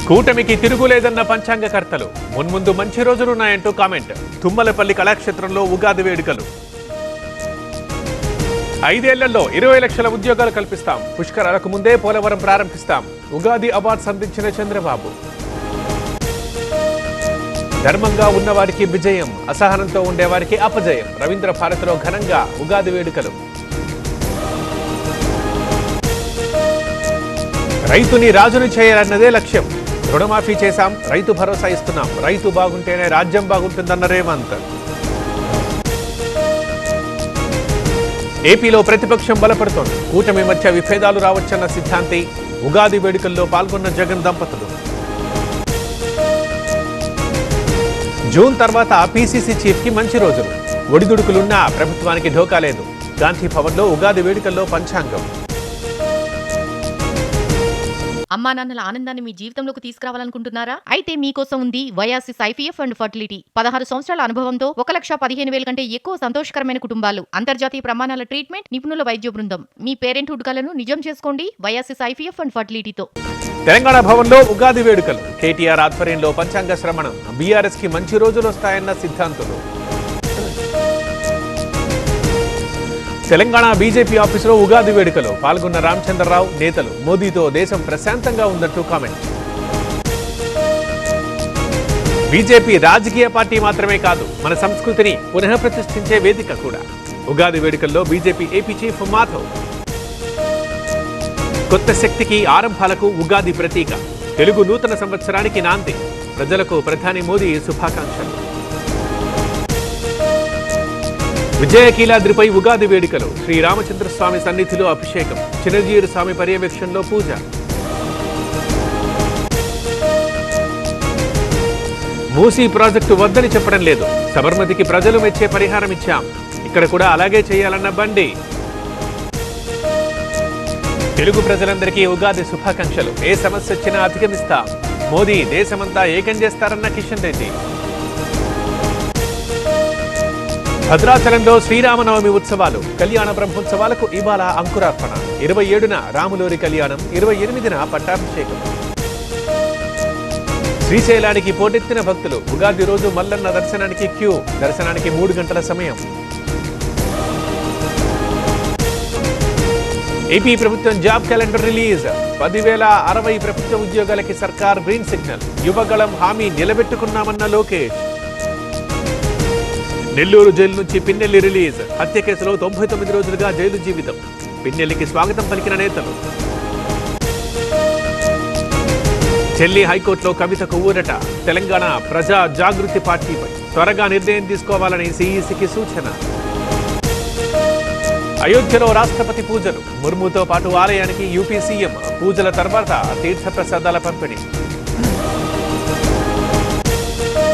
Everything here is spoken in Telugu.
కూటమికి తిరుగులేదన్న పంచాంగకర్తలు మున్ముందు మంచి రోజులున్నాయంటూ కామెంట్. తుమ్మలపల్లి కళాక్షేత్రంలో ఉగాది వేడుకలు. 5 ఏళ్లలో 20 లక్షల ఉద్యోగాలు కల్పిస్తాం. పుష్కరాలకు ముందే పోలవరం ప్రారంభిస్తాం. ఉగాది అవార్డ్స్ అందించిన చంద్రబాబు. ధర్మంగా ఉన్నవారికి విజయం, అసహనంతో ఉండేవారికి అపజయం. రవీంద్ర భారతిలో ఘనంగా ఉగాది వేడుకలు. రైతుని రాజుని చేయాలన్నదే లక్ష్యం. రుణమాఫీ చేశాం, రైతు భరోసా ఇస్తున్నాం. రైతు బాగుంటేనే రాజ్యం బాగుంటుందన్న రేవంత్. ఏపీలో ప్రతిపక్షం బలపడుతోంది. కూటమి మధ్య విభేదాలు రావచ్చన్న సిద్ధాంతి. ఉగాది వేడుకల్లో పాల్గొన్న జగన్ దంపతులు. జూన్ తర్వాత పీసీసీ చీఫ్ కి మంచి రోజులు. ఒడిదుడుకులున్నా ప్రభుత్వానికి ఢోకా లేదు. గాంధీ భవన్లో ఉగాది వేడుకల్లో పంచాంగం. అమ్మా నాన్నల ఆనందాన్ని మీ జీవితంలోకి తీసుకురావాలనుకుంటున్నారా? అయితే మీకోసం ఉంది వయాసిస్ ఐవీఎఫ్ అండ్ ఫర్టిలిటీ. 16 సంవత్సరాల అనుభవంతో 1,15,000 కంటే ఎక్కువ సంతోషకరమైన కుటుంబాలు, అంతర్జాతీయ ప్రమాణాల ట్రీట్మెంట్, నిపుణుల వైద్య బృందం. మీ పేరెంట్హుడ్ కలను నిజం చేసుకోండి వయాసిస్ ఐవీఎఫ్ అండ్ ఫర్టిలిటీతో. తెలంగాణ భవన్లో ఉగాది వేడుకలు. కేటీఆర్ ఆధ్వర్యంలో పంచాంగ శ్రవణం. బీఆర్ఎస్ కి మంచి రోజులు వస్తాయన్న సిద్ధాంతులు. తెలంగాణ బీజేపీ ఆఫీసులో ఉగాది వేడుకలు. పాల్గొన్న రామచంద్రరావు, నేతలు. మోదీతో దేశం ప్రశాంతంగా ఉందంటూ కామెంట్. బీజేపీ రాజకీయ పార్టీ మాత్రమే కాదు, మన సంస్కృతిని పునఃప్రతిష్ఠించే వేదిక కూడా. ఉగాది వేడుకల్లో బీజేపీ ఏపీ చీఫ్ మాధవ్. కొత్త శక్తికి, ఆరంభాలకు ఉగాది ప్రతీక. తెలుగు నూతన సంవత్సరానికి నాంది. ప్రజలకు ప్రధాని మోదీ శుభాకాంక్షలు. విజయకీలాద్రిపై ఉగాది వేడుకలు. శ్రీరామచంద్రస్వామి సన్నిధిలో అభిషేకం. చిరంజీవి స్వామి పర్యవేక్షణలో పూజ. మూసీ ప్రాజెక్టు వద్దని చెప్పడం లేదు. సబర్మతికి ప్రజలు మెచ్చే పరిహారం ఇచ్చాం. ఇక్కడ కూడా అలాగే చేయాలన్న బండి. తెలుగు ప్రజలందరికీ ఉగాది శుభాకాంక్షలు. ఏ సమస్య వచ్చినా అధిగమిస్తాం. మోదీ దేశమంతా ఏకం చేస్తారన్న కిషన్ రెడ్డి. భద్రాచలంలో శ్రీరామనవమి ఉత్సవాలు. కళ్యాణ బ్రహ్మోత్సవాలకు ఇవాళ అంకురార్పణ. 27న రాములూరి కళ్యాణం, 28న పట్టాభిషేకం. శ్రీశైలానికి పోటెత్తిన భక్తులు. ఉగాది రోజు మల్లన్న దర్శనానికి క్యూ. దర్శనానికి 3 గంటల సమయం. ఏపీ ప్రభుత్వం జాబ్ క్యాలెండర్ రిలీజ్. 10,060 ప్రభుత్వ ఉద్యోగాలకి సర్కార్ గ్రీన్ సిగ్నల్. యువగళం హామీ నిలబెట్టుకున్నామన్న లోకేష్. నెల్లూరు జైలు నుంచి పిన్నెల్లి రిలీజ్. హత్య కేసులో 99 రోజులుగా జైలు జీవితం. పిన్నెల్లికి స్వాగతం పలికిన నేతలు. ఢిల్లీ హైకోర్టులో కవితకు ఊరట. తెలంగాణ ప్రజా జాగృతి పార్టీపై త్వరగా నిర్ణయం తీసుకోవాలని సీఈసీకి సూచన. అయోధ్యలో రాష్ట్రపతి పూజలు. ముర్ముతో పాటు ఆలయానికి యూపీ సీఎం. పూజల తర్వాత తీర్థప్రసాదాల పంపిణీ.